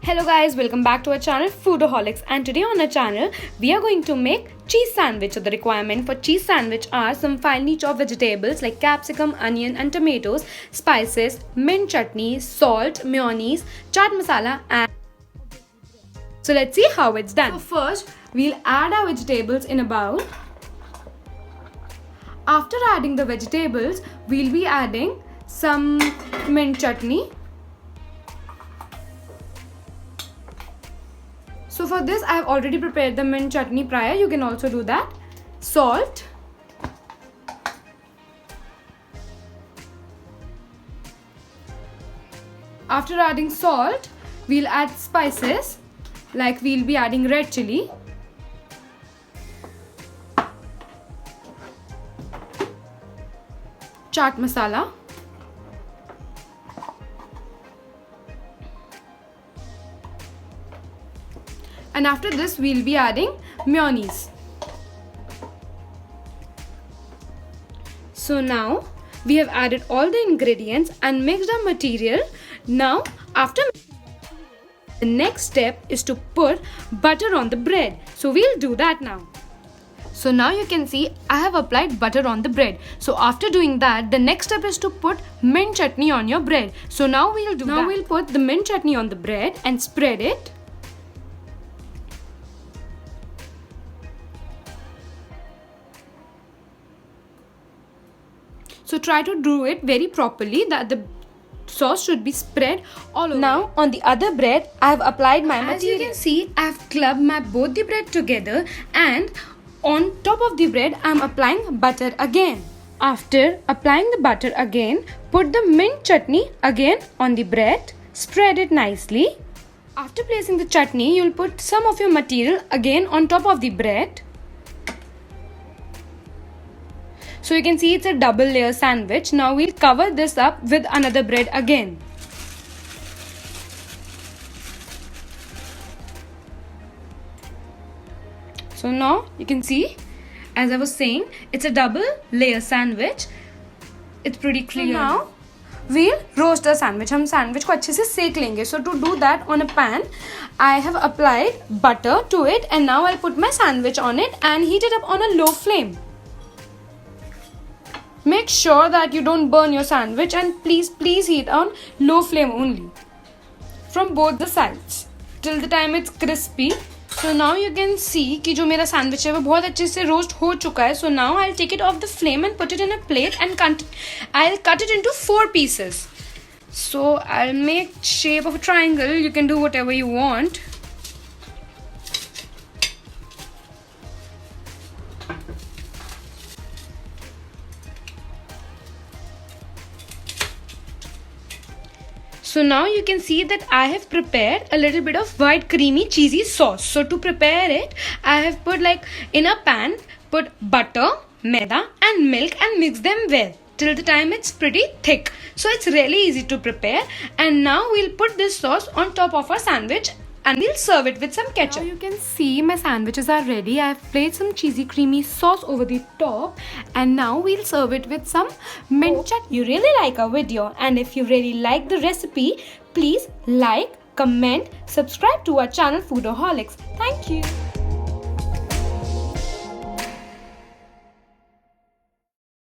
Hello guys, welcome back to our channel Foodaholics, and today on our channel we are going to make cheese sandwich. So the requirement for cheese sandwich are some finely chopped vegetables like capsicum, onion and tomatoes, spices, mint chutney, salt, mayonnaise, chaat masala and... So let's see how it's done. So first we'll add our vegetables in a bowl. After adding the vegetables, we'll be adding some mint chutney. So for this I have already prepared the mint chutney prior. You can also do that. Salt. After adding salt, we'll add spices, like we'll be adding red chili, chaat masala, and after this we'll be adding mayonnaise. So now we have added all the ingredients and mixed our material. Now after the next step is to put butter on the bread. So we'll do that now. So now you can see I have applied butter on the bread. So after doing that, the next step is to put mint chutney on your bread. So now we'll do that. Now we'll put the mint chutney on the bread and spread it. So try to do it very properly, that the sauce should be spread all over. Now on the other bread I have applied my material. As you can see, I have clubbed both the bread together, and on top of the bread I am applying butter again. After applying the butter again, put the mint chutney again on the bread. Spread it nicely. After placing the chutney, you will put some of your material again on top of the bread. So you can see it's a double layer sandwich. Now we'll cover this up with another bread again. So now you can see, as I was saying, it's a double layer sandwich. It's pretty clear. So now we'll roast the sandwich. हम sandwich को अच्छे से सेक लेंगे. So to do that, on a pan I have applied butter to it, and now I'll put my sandwich on it and heat it up on a low flame. Make sure that you don't burn your sandwich, and please heat on low flame only from both the sides till the time it's crispy. So now you can see कि जो मेरा sandwich है वो बहुत अच्छे से roast हो चुका है. So now I'll take it off the flame and put it in a plate, and I'll cut it into 4 pieces. So I'll make shape of a triangle. You can do whatever you want. So now you can see that I have prepared a little bit of white creamy cheesy sauce. So to prepare it, I have put, like, in a pan, put butter, maida and milk and mix them well till the time it's pretty thick. So it's really easy to prepare. And now we'll put this sauce on top of our sandwich and we'll serve it with some ketchup. Now you can see my sandwiches are ready. I have placed some cheesy creamy sauce over the top, and now we'll serve it with some mint chutney. You really like our video, and if you really like the recipe, please like, comment, subscribe to our channel Foodaholics. Thank you.